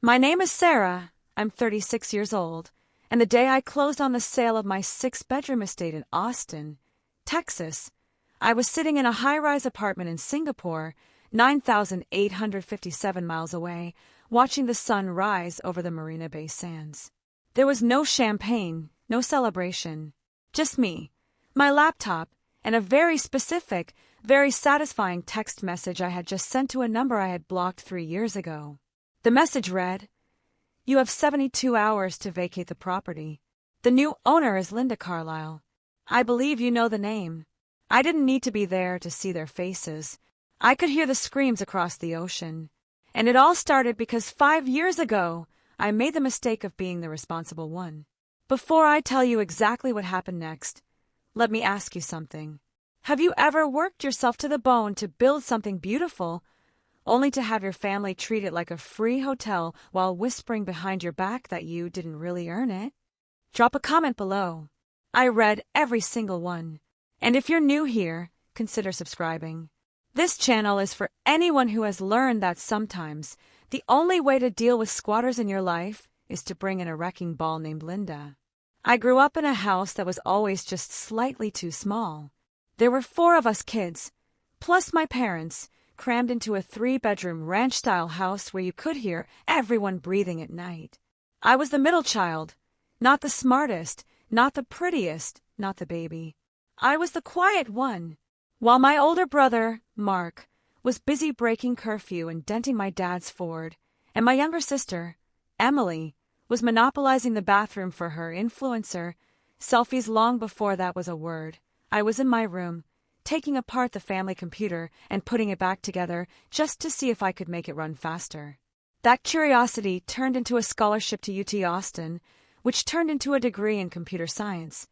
My name is Sarah. I'm 36 years old, and the day I closed on the sale of my 6-bedroom estate in Austin, Texas, I was sitting in a high-rise apartment in Singapore, 9,857 miles away, watching the sun rise over the Marina Bay Sands. There was no champagne, no celebration, just me, my laptop, and a very specific, very satisfying text message I had just sent to a number I had blocked 3 years ago. The message read, "You have 72 hours to vacate the property. The new owner is Linda Carlisle. I believe you know the name." I didn't need to be there to see their faces. I could hear the screams across the ocean. And it all started because 5 years ago, I made the mistake of being the responsible one. Before I tell you exactly what happened next, let me ask you something. Have you ever worked yourself to the bone to build something beautiful, only to have your family treat it like a free hotel while whispering behind your back that you didn't really earn it? Drop a comment below. I read every single one. And if you're new here, consider subscribing. This channel is for anyone who has learned that sometimes the only way to deal with squatters in your life is to bring in a wrecking ball named Linda. I grew up in a house that was always just slightly too small. There were 4 of us kids, plus my parents, crammed into a 3-bedroom ranch-style house where you could hear everyone breathing at night. I was the middle child, not the smartest, not the prettiest, not the baby. I was the quiet one, while my older brother, Mark, was busy breaking curfew and denting my dad's Ford, and my younger sister, Emily, was monopolizing the bathroom for her influencer, selfies long before that was a word. I was in my room, taking apart the family computer and putting it back together just to see if I could make it run faster. That curiosity turned into a scholarship to UT Austin, which turned into a degree in computer science,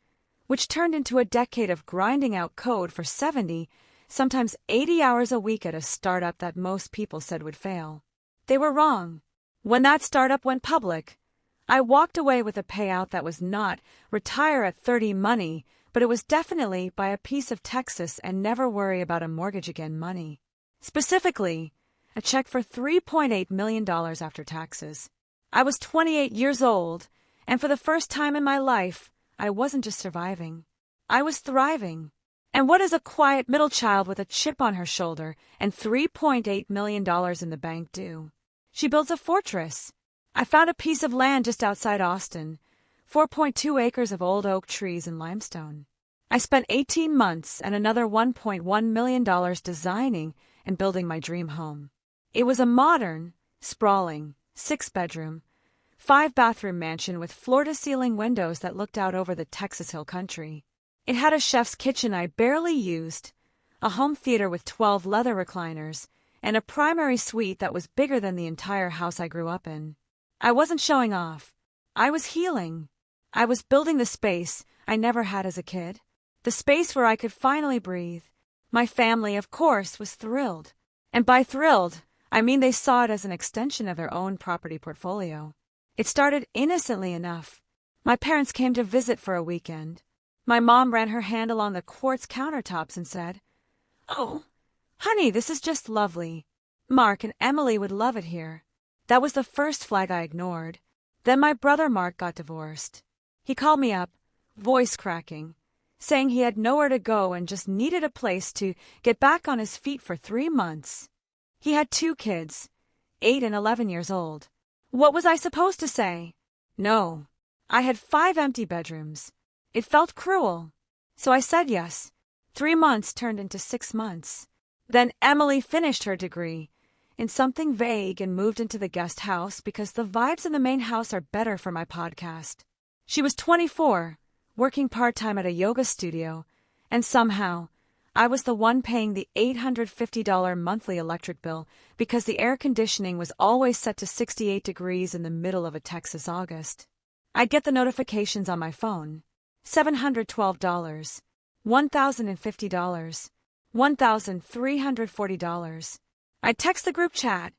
which turned into a decade of grinding out code for 70, sometimes 80 hours a week at a startup that most people said would fail. They were wrong. When that startup went public, I walked away with a payout that was not retire at 30 money, but it was definitely buy a piece of Texas and never worry about a mortgage again money. Specifically, a check for $3.8 million after taxes. I was 28 years old, and for the first time in my life, I wasn't just surviving. I was thriving. And what does a quiet middle child with a chip on her shoulder and $3.8 million in the bank do? She builds a fortress. I found a piece of land just outside Austin, 4.2 acres of old oak trees and limestone. I spent 18 months and another $1.1 million designing and building my dream home. It was a modern, sprawling, 6-bedroom, 5-bathroom mansion with floor-to-ceiling windows that looked out over the Texas Hill Country. It had a chef's kitchen I barely used, a home theater with 12 leather recliners, and a primary suite that was bigger than the entire house I grew up in. I wasn't showing off. I was healing. I was building the space I never had as a kid, the space where I could finally breathe. My family, of course, was thrilled. And by thrilled, I mean they saw it as an extension of their own property portfolio. It started innocently enough. My parents came to visit for a weekend. My mom ran her hand along the quartz countertops and said, "Oh, honey, this is just lovely. Mark and Emily would love it here." That was the first flag I ignored. Then my brother Mark got divorced. He called me up, voice cracking, saying he had nowhere to go and just needed a place to get back on his feet for 3 months. He had 2 kids, 8 and 11 years old. What was I supposed to say? No. I had 5 empty bedrooms. It felt cruel. So I said yes. 3 months turned into 6 months. Then Emily finished her degree in something vague and moved into the guest house because the vibes in the main house are better for my podcast. She was 24, working part-time at a yoga studio, and somehow, I was the one paying the $850 monthly electric bill because the air conditioning was always set to 68 degrees in the middle of a Texas August. I'd get the notifications on my phone. $712, $1,050, $1,340. I'd text the group chat,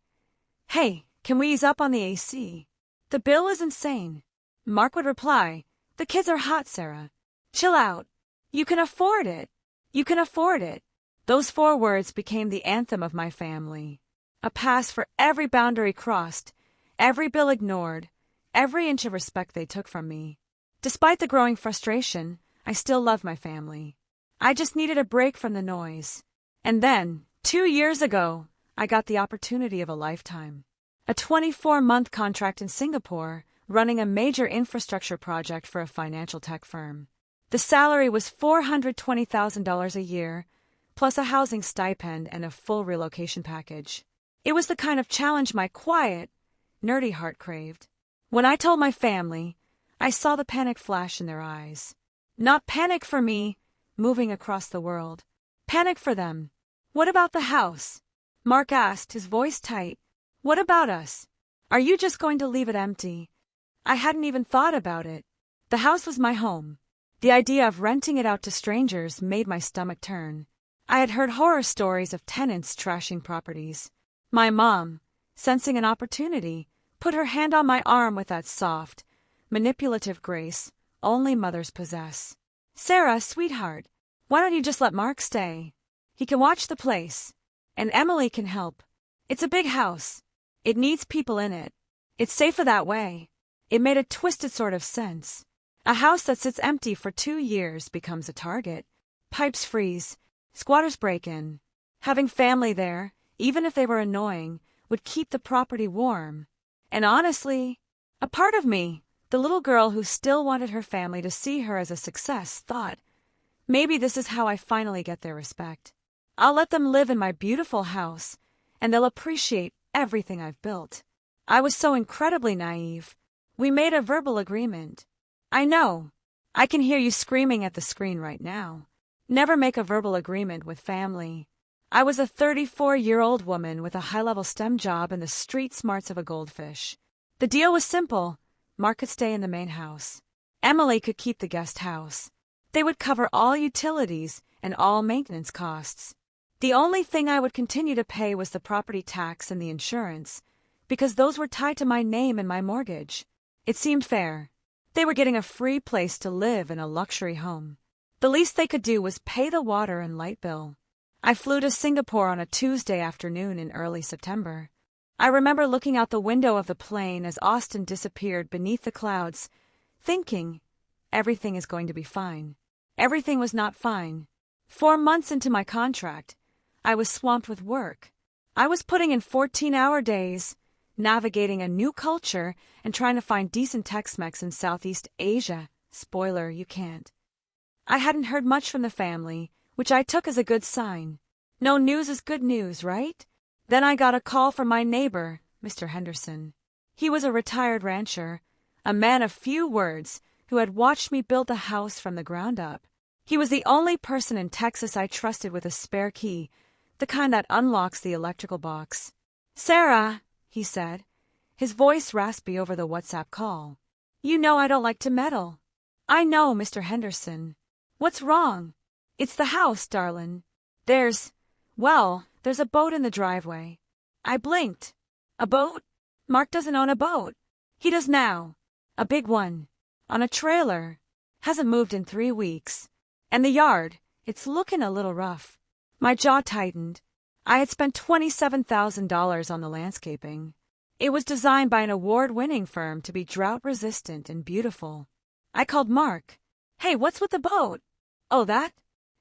"Hey, can we ease up on the AC? The bill is insane." Mark would reply, "The kids are hot, Sarah. Chill out. You can afford it. You can afford it." Those 4 words became the anthem of my family. A pass for every boundary crossed, Every bill ignored, every inch of respect they took from me. Despite the growing frustration, I still loved my family. I just needed a break from the noise. And then, 2 years ago, I got the opportunity of a lifetime. A 24-month contract in Singapore, running a major infrastructure project for a financial tech firm. The salary was $420,000 a year, plus a housing stipend and a full relocation package. It was the kind of challenge my quiet, nerdy heart craved. When I told my family, I saw the panic flash in their eyes. Not panic for me, moving across the world. Panic for them. What about the house? Mark asked, his voice tight. What about us? Are you just going to leave it empty? I hadn't even thought about it. The house was my home. The idea of renting it out to strangers made my stomach turn. I had heard horror stories of tenants trashing properties. My mom, sensing an opportunity, put her hand on my arm with that soft, manipulative grace only mothers possess. Sarah, sweetheart, why don't you just let Mark stay? He can watch the place. And Emily can help. It's a big house. It needs people in it. It's safer that way. It made a twisted sort of sense. A house that sits empty for 2 years becomes a target. Pipes freeze. Squatters break in. Having family there, even if they were annoying, would keep the property warm. And honestly, a part of me, the little girl who still wanted her family to see her as a success, thought, maybe this is how I finally get their respect. I'll let them live in my beautiful house, and they'll appreciate everything I've built. I was so incredibly naive. We made a verbal agreement. I know. I can hear you screaming at the screen right now. Never make a verbal agreement with family. I was a 34-year-old woman with a high-level STEM job and the street smarts of a goldfish. The deal was simple. Mark could stay in the main house. Emily could keep the guest house. They would cover all utilities and all maintenance costs. The only thing I would continue to pay was the property tax and the insurance, because those were tied to my name and my mortgage. It seemed fair. They were getting a free place to live in a luxury home. The least they could do was pay the water and light bill. I flew to Singapore on a Tuesday afternoon in early September. I remember looking out the window of the plane as Austin disappeared beneath the clouds, thinking, everything is going to be fine. Everything was not fine. 4 months into my contract, I was swamped with work. I was putting in 14-hour days, navigating a new culture, and trying to find decent Tex-Mex in Southeast Asia. Spoiler, you can't. I hadn't heard much from the family, which I took as a good sign. No news is good news, right? Then I got a call from my neighbor, Mr. Henderson. He was a retired rancher, a man of few words, who had watched me build the house from the ground up. He was the only person in Texas I trusted with a spare key, the kind that unlocks the electrical box. Sarah, he said, his voice raspy over the WhatsApp call. You know I don't like to meddle. I know, Mr. Henderson. What's wrong? It's the house, darlin'. There's a boat in the driveway. I blinked. A boat? Mark doesn't own a boat. He does now. A big one. On a trailer. Hasn't moved in 3 weeks. And the yard, it's looking a little rough. My jaw tightened. I had spent $27,000 on the landscaping. It was designed by an award-winning firm to be drought-resistant and beautiful. I called Mark. Hey, what's with the boat? Oh, that?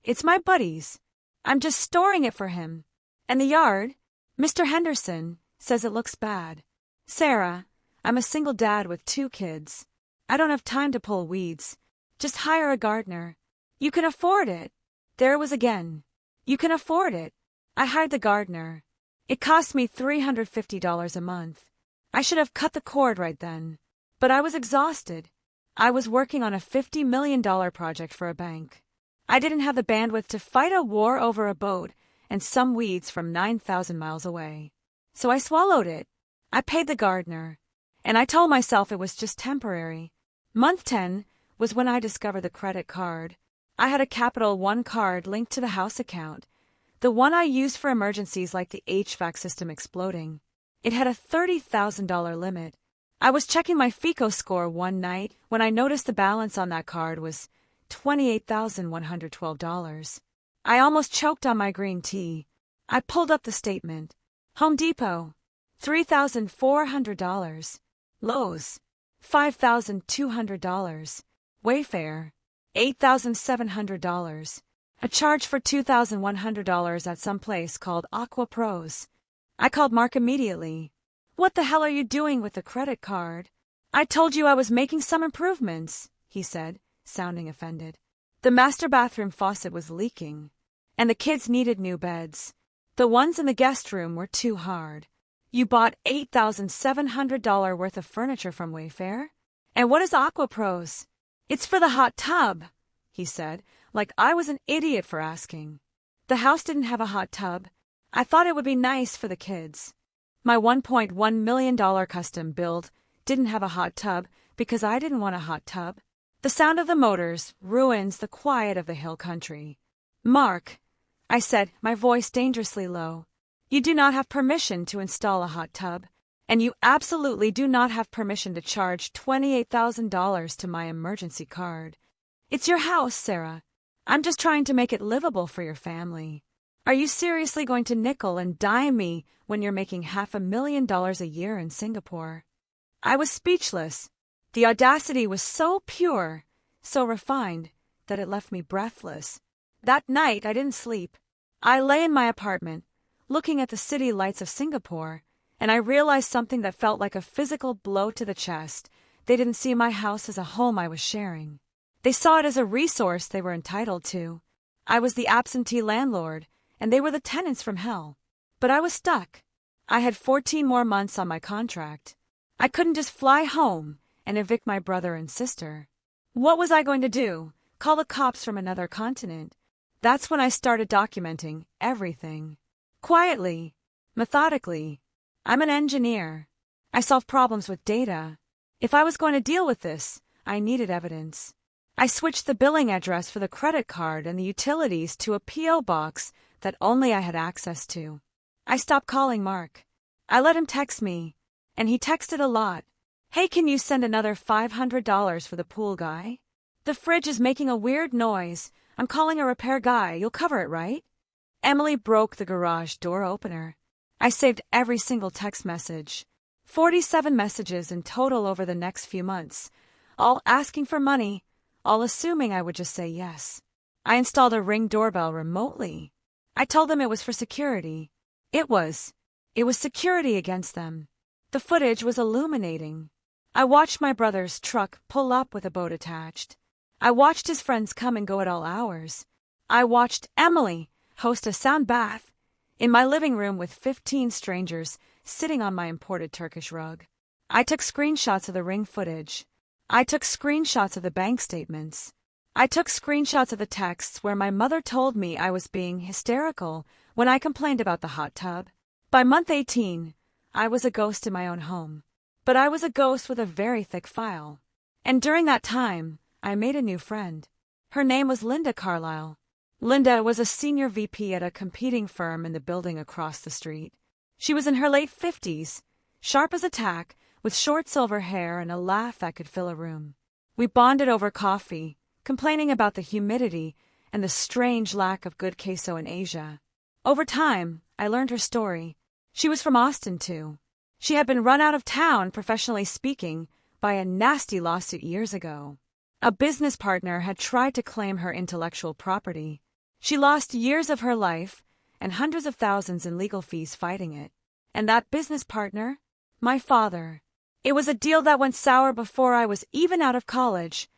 It's my buddy's. I'm just storing it for him. And the yard? Mr. Henderson says it looks bad. Sarah, I'm a single dad with 2 kids. I don't have time to pull weeds. Just hire a gardener. You can afford it. There it was again. You can afford it. I hired the gardener. It cost me $350 a month. I should have cut the cord right then. But I was exhausted. I was working on a $50 million project for a bank. I didn't have the bandwidth to fight a war over a boat and some weeds from 9,000 miles away. So I swallowed it. I paid the gardener. And I told myself it was just temporary. Month 10 was when I discovered the credit card. I had a Capital One card linked to the house account, the one I used for emergencies like the HVAC system exploding. It had a $30,000 limit. I was checking my FICO score one night when I noticed the balance on that card was $28,112. I almost choked on my green tea. I pulled up the statement. Home Depot. $3,400. Lowe's, $5,200. Wayfair, $8,700. A charge for $2,100 at some place called Aqua Pros. I called Mark immediately. "What the hell are you doing with the credit card?" "I told you I was making some improvements," he said, sounding offended. The master bathroom faucet was leaking, and the kids needed new beds. The ones in the guest room were too hard. "You bought $8,700 worth of furniture from Wayfair? And what is Aqua Pros?" "It's for the hot tub," he said, like I was an idiot for asking. The house didn't have a hot tub. I thought it would be nice for the kids. My $1.1 million custom build didn't have a hot tub because I didn't want a hot tub. The sound of the motors ruins the quiet of the hill country. "Mark," I said, my voice dangerously low, "you do not have permission to install a hot tub, and you absolutely do not have permission to charge $28,000 to my emergency card. It's your house, Sarah. I'm just trying to make it livable for your family. Are you seriously going to nickel and dime me when you're making $500,000 a year in Singapore?" I was speechless. The audacity was so pure, so refined, that it left me breathless. That night I didn't sleep. I lay in my apartment, looking at the city lights of Singapore, and I realized something that felt like a physical blow to the chest. They didn't see my house as a home I was sharing. They saw it as a resource they were entitled to. I was the absentee landlord, and they were the tenants from hell. But I was stuck. I had 14 more months on my contract. I couldn't just fly home and evict my brother and sister. What was I going to do? Call the cops from another continent? That's when I started documenting everything. Quietly, methodically. I'm an engineer. I solve problems with data. If I was going to deal with this, I needed evidence. I switched the billing address for the credit card and the utilities to a P.O. box that only I had access to. I stopped calling Mark. I let him text me, and he texted a lot. "Hey, can you send another $500 for the pool guy? The fridge is making a weird noise. I'm calling a repair guy. You'll cover it, right?" Emily broke the garage door opener. I saved every single text message. 47 messages in total over the next few months, all asking for money, all assuming I would just say yes. I installed a Ring doorbell remotely. I told them it was for security. It was security against them. The footage was illuminating. I watched my brother's truck pull up with a boat attached. I watched his friends come and go at all hours. I watched Emily host a sound bath in my living room with 15 strangers sitting on my imported Turkish rug. I took screenshots of the Ring footage. I took screenshots of the bank statements. I took screenshots of the texts where my mother told me I was being hysterical when I complained about the hot tub. By month 18, I was a ghost in my own home. But I was a ghost with a very thick file. And during that time, I made a new friend. Her name was Linda Carlisle. Linda was a senior VP at a competing firm in the building across the street. She was in her late 50s, sharp as a tack, with short silver hair and a laugh that could fill a room. We bonded over coffee, complaining about the humidity and the strange lack of good queso in Asia. Over time, I learned her story. She was from Austin, too. She had been run out of town, professionally speaking, by a nasty lawsuit years ago. A business partner had tried to claim her intellectual property. She lost years of her life and hundreds of thousands in legal fees fighting it. And that business partner? My father. It was a deal that went sour before I was even out of college.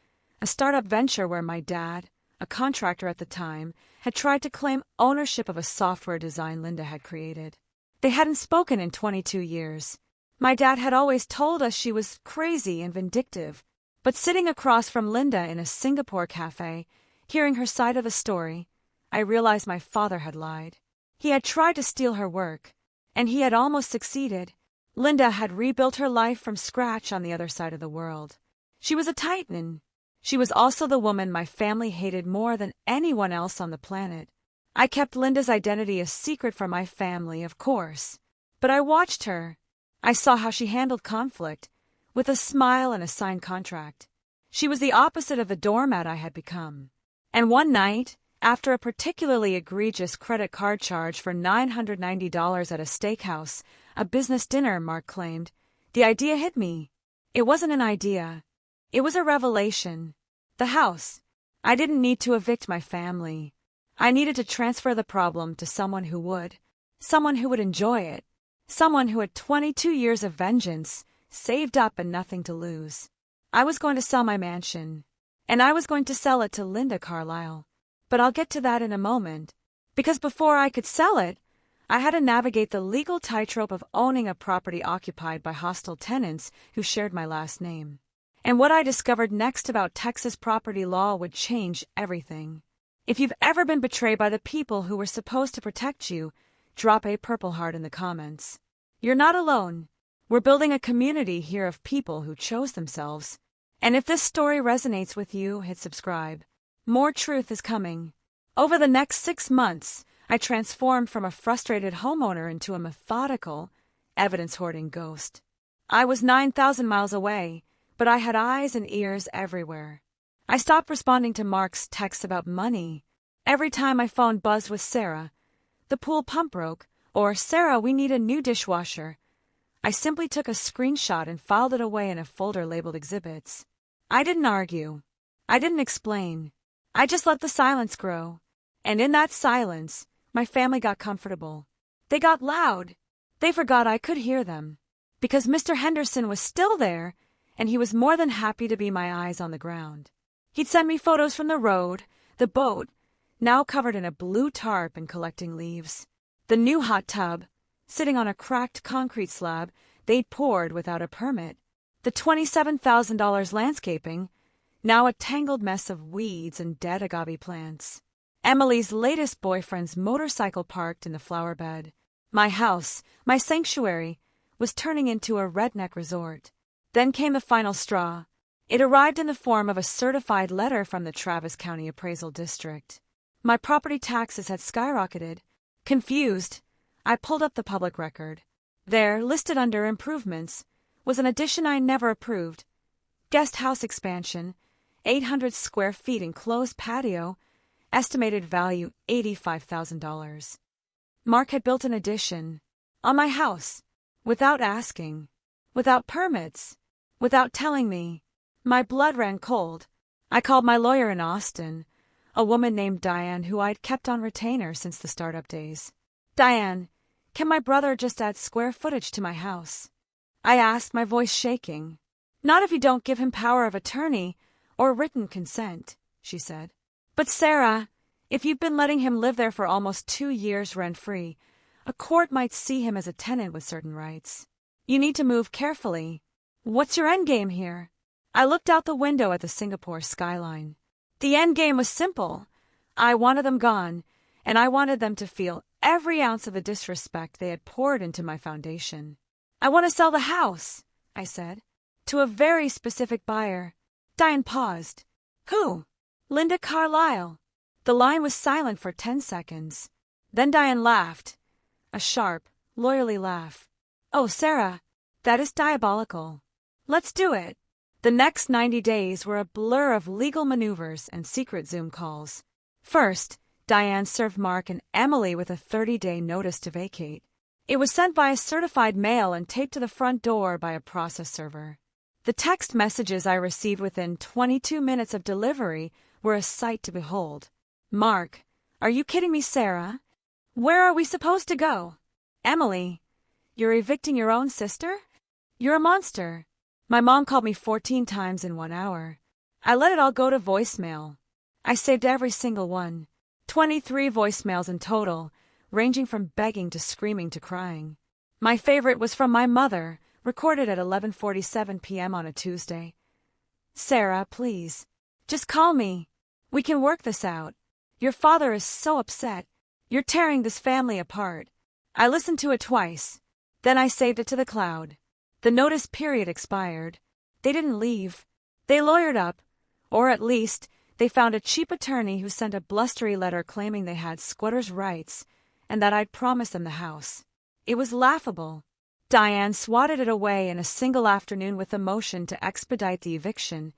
A startup venture where my dad, a contractor at the time, had tried to claim ownership of a software design Linda had created. They hadn't spoken in 22 years. My dad had always told us she was crazy and vindictive. But sitting across from Linda in a Singapore cafe, hearing her side of the story, I realized my father had lied. He had tried to steal her work, and he had almost succeeded. Linda had rebuilt her life from scratch on the other side of the world. She was a titan. She was also the woman my family hated more than anyone else on the planet. I kept Linda's identity a secret from my family, of course. But I watched her. I saw how she handled conflict, with a smile and a signed contract. She was the opposite of the doormat I had become. And one night, after a particularly egregious credit card charge for $990 at a steakhouse a business dinner, Mark claimed. The idea hit me. It wasn't an idea. It was a revelation. The house. I didn't need to evict my family. I needed to transfer the problem to someone who would. Someone who would enjoy it. Someone who had 22 years of vengeance, saved up and nothing to lose. I was going to sell my mansion. And I was going to sell it to Linda Carlisle. But I'll get to that in a moment. Because before I could sell it, I had to navigate the legal tightrope of owning a property occupied by hostile tenants who shared my last name. And what I discovered next about Texas property law would change everything. If you've ever been betrayed by the people who were supposed to protect you, drop a Purple Heart in the comments. You're not alone. We're building a community here of people who chose themselves. And if this story resonates with you, hit subscribe. More truth is coming. Over the next 6 months, I transformed from a frustrated homeowner into a methodical, evidence-hoarding ghost. I was 9,000 miles away, but I had eyes and ears everywhere. I stopped responding to Mark's texts about money. Every time my phone buzzed with Sarah, the pool pump broke, or Sarah, we need a new dishwasher, I simply took a screenshot and filed it away in a folder labeled exhibits. I didn't argue. I didn't explain. I just let the silence grow. And in that silence, my family got comfortable. They got loud. They forgot I could hear them. Because Mr. Henderson was still there, and he was more than happy to be my eyes on the ground. He'd send me photos from the road, the boat, now covered in a blue tarp and collecting leaves, the new hot tub, sitting on a cracked concrete slab they'd poured without a permit, the $27,000 landscaping, now a tangled mess of weeds and dead agave plants. Emily's latest boyfriend's motorcycle parked in the flower bed. My house, my sanctuary, was turning into a redneck resort. Then came the final straw. It arrived in the form of a certified letter from the Travis County Appraisal District. My property taxes had skyrocketed. Confused, I pulled up the public record. There, listed under improvements, was an addition I never approved. Guest house expansion, 800 square feet enclosed patio, estimated value $85,000. Mark had built an addition on my house, without asking, without permits, without telling me. My blood ran cold. I called my lawyer in Austin, a woman named Diane who I'd kept on retainer since the startup days. Diane, can my brother just add square footage to my house? I asked, my voice shaking. Not if you don't give him power of attorney or written consent, she said. But Sarah, if you've been letting him live there for almost 2 years rent-free, a court might see him as a tenant with certain rights. You need to move carefully. What's your endgame here? I looked out the window at the Singapore skyline. The endgame was simple. I wanted them gone, and I wanted them to feel every ounce of the disrespect they had poured into my foundation. I want to sell the house, I said, to a very specific buyer. Diane paused. Who? Linda Carlisle. The line was silent for 10 seconds. Then Diane laughed. A sharp, lawyerly laugh. Oh, Sarah, that is diabolical. Let's do it. The next 90 days were a blur of legal maneuvers and secret Zoom calls. First, Diane served Mark and Emily with a 30-day notice to vacate. It was sent by a certified mail and taped to the front door by a process server. The text messages I received within 22 minutes of delivery were a sight to behold. Mark, are you kidding me, Sarah? Where are we supposed to go? Emily, you're evicting your own sister? You're a monster. My mom called me 14 times in 1 hour. I let it all go to voicemail. I saved every single one. 23 voicemails in total, ranging from begging to screaming to crying. My favorite was from my mother, recorded at 11:47 p.m. on a Tuesday. Sarah, please, just call me. We can work this out. Your father is so upset. You're tearing this family apart. I listened to it twice. Then I saved it to the cloud. The notice period expired. They didn't leave. They lawyered up, or at least they found a cheap attorney who sent a blustery letter claiming they had squatters' rights and that I'd promised them the house. It was laughable. Diane swatted it away in a single afternoon with a motion to expedite the eviction,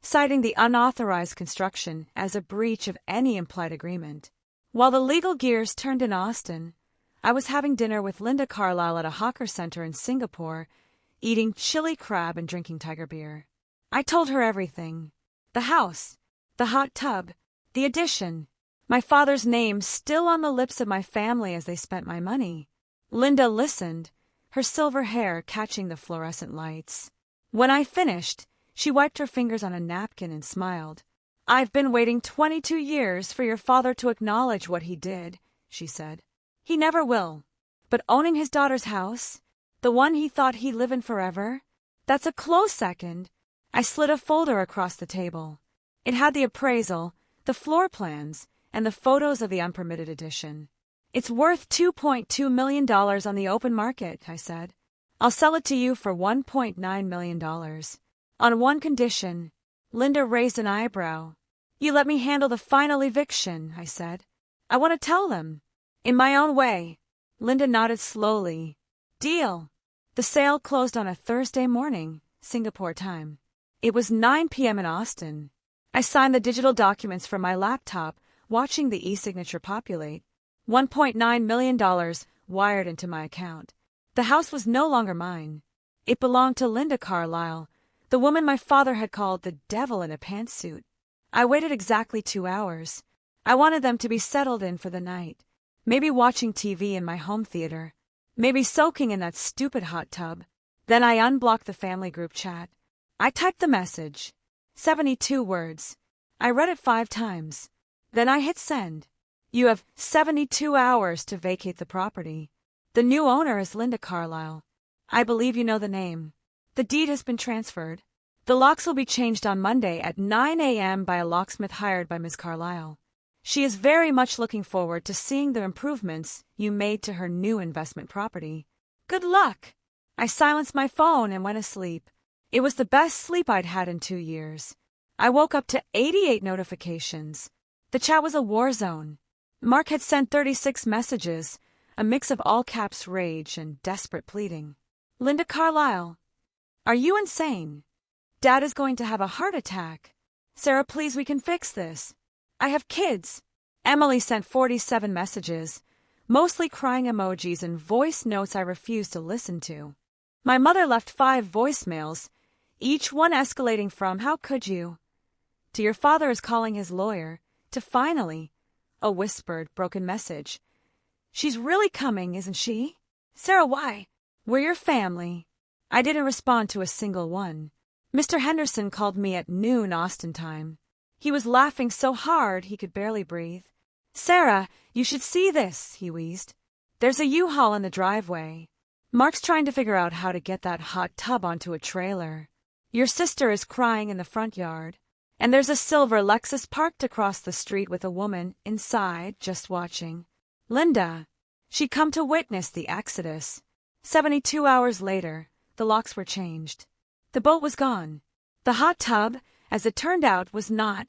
citing the unauthorized construction as a breach of any implied agreement. While the legal gears turned in Austin, I was having dinner with Linda Carlisle at a hawker center in Singapore, eating chili crab and drinking tiger beer. I told her everything. The house, the hot tub, the addition, my father's name still on the lips of my family as they spent my money. Linda listened, her silver hair catching the fluorescent lights. When I finished, she wiped her fingers on a napkin and smiled. "I've been waiting 22 years for your father to acknowledge what he did," she said. "He never will. But owning his daughter's house, the one he thought he'd live in forever, that's a close second." I slid a folder across the table. It had the appraisal, the floor plans, and the photos of the unpermitted addition. "It's worth $2.2 million on the open market," I said. "I'll sell it to you for $1.9 million. On one condition." Linda raised an eyebrow. "You let me handle the final eviction," I said. "I want to tell them. In my own way." Linda nodded slowly. "Deal." The sale closed on a Thursday morning, Singapore time. It was 9 p.m. in Austin. I signed the digital documents from my laptop, watching the e-signature populate. $1.9 million wired into my account. The house was no longer mine. It belonged to Linda Carlisle, the woman my father had called the devil in a pantsuit. I waited exactly 2 hours. I wanted them to be settled in for the night. Maybe watching TV in my home theater. Maybe soaking in that stupid hot tub. Then I unblocked the family group chat. I typed the message. 72 words. I read it 5 times. Then I hit send. "You have 72 hours to vacate the property. The new owner is Linda Carlisle. I believe you know the name. The deed has been transferred. The locks will be changed on Monday at 9 a.m. by a locksmith hired by Ms. Carlisle. She is very much looking forward to seeing the improvements you made to her new investment property. Good luck." I silenced my phone and went asleep. It was the best sleep I'd had in 2 years. I woke up to 88 notifications. The chat was a war zone. Mark had sent 36 messages, a mix of all-caps rage and desperate pleading. "Linda Carlisle, are you insane? Dad is going to have a heart attack. Sarah, please, we can fix this. I have kids." Emily sent 47 messages, mostly crying emojis and voice notes I refused to listen to. My mother left 5 voicemails, each one escalating from "how could you" to "your father is calling his lawyer" to finally a whispered, broken message. "She's really coming, isn't she? Sarah, why? We're your family." I didn't respond to a single one. Mr. Henderson called me at noon Austin time. He was laughing so hard he could barely breathe. "Sarah, you should see this," he wheezed. "There's a U-Haul in the driveway. Mark's trying to figure out how to get that hot tub onto a trailer. Your sister is crying in the front yard. And there's a silver Lexus parked across the street with a woman inside just watching. Linda. She'd come to witness the exodus. 72 hours later, the locks were changed. The boat was gone. The hot tub, as it turned out, was not.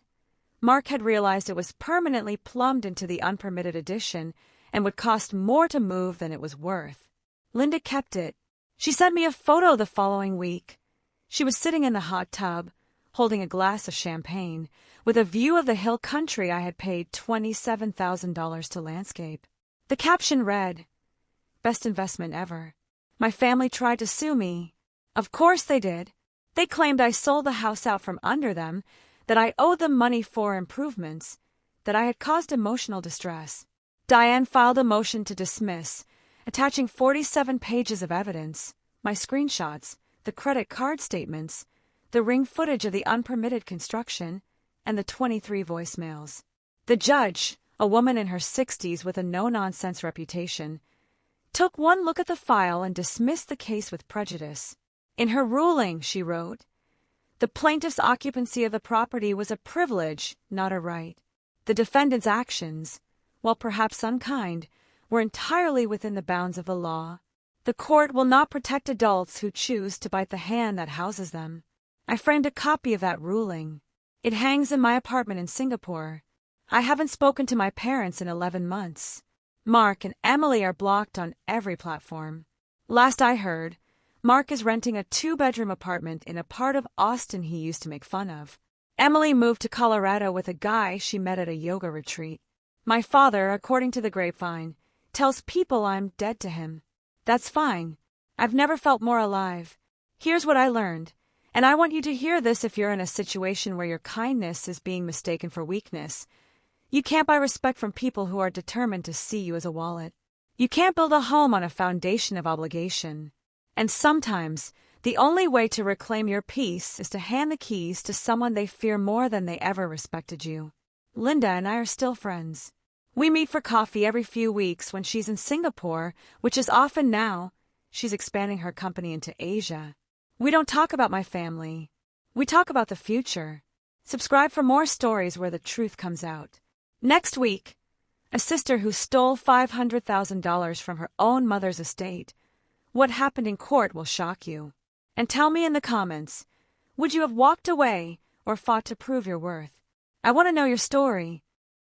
Mark had realized it was permanently plumbed into the unpermitted addition and would cost more to move than it was worth. Linda kept it. She sent me a photo the following week. She was sitting in the hot tub, holding a glass of champagne, with a view of the hill country I had paid $27,000 to landscape. The caption read, "Best investment ever." My family tried to sue me. Of course they did. They claimed I sold the house out from under them, that I owed them money for improvements, that I had caused emotional distress. Diane filed a motion to dismiss, attaching 47 pages of evidence, my screenshots, the credit card statements, the ring footage of the unpermitted construction, and the 23 voicemails. The judge, a woman in her 60s with a no-nonsense reputation, took one look at the file and dismissed the case with prejudice. In her ruling, she wrote, "The plaintiff's occupancy of the property was a privilege, not a right. The defendant's actions, while perhaps unkind, were entirely within the bounds of the law. The court will not protect adults who choose to bite the hand that houses them." I framed a copy of that ruling. It hangs in my apartment in Singapore. I haven't spoken to my parents in 11 months. Mark and Emily are blocked on every platform. Last I heard, Mark is renting a 2-bedroom apartment in a part of Austin he used to make fun of. Emily moved to Colorado with a guy she met at a yoga retreat. My father, according to the grapevine, tells people I'm dead to him. That's fine. I've never felt more alive. Here's what I learned, and I want you to hear this if you're in a situation where your kindness is being mistaken for weakness. You can't buy respect from people who are determined to see you as a wallet. You can't build a home on a foundation of obligation. And sometimes, the only way to reclaim your peace is to hand the keys to someone they fear more than they ever respected you. Linda and I are still friends. We meet for coffee every few weeks when she's in Singapore, which is often now. She's expanding her company into Asia. We don't talk about my family. We talk about the future. Subscribe for more stories where the truth comes out. Next week, a sister who stole $500,000 from her own mother's estate. What happened in court will shock you. And tell me in the comments, would you have walked away or fought to prove your worth? I want to know your story.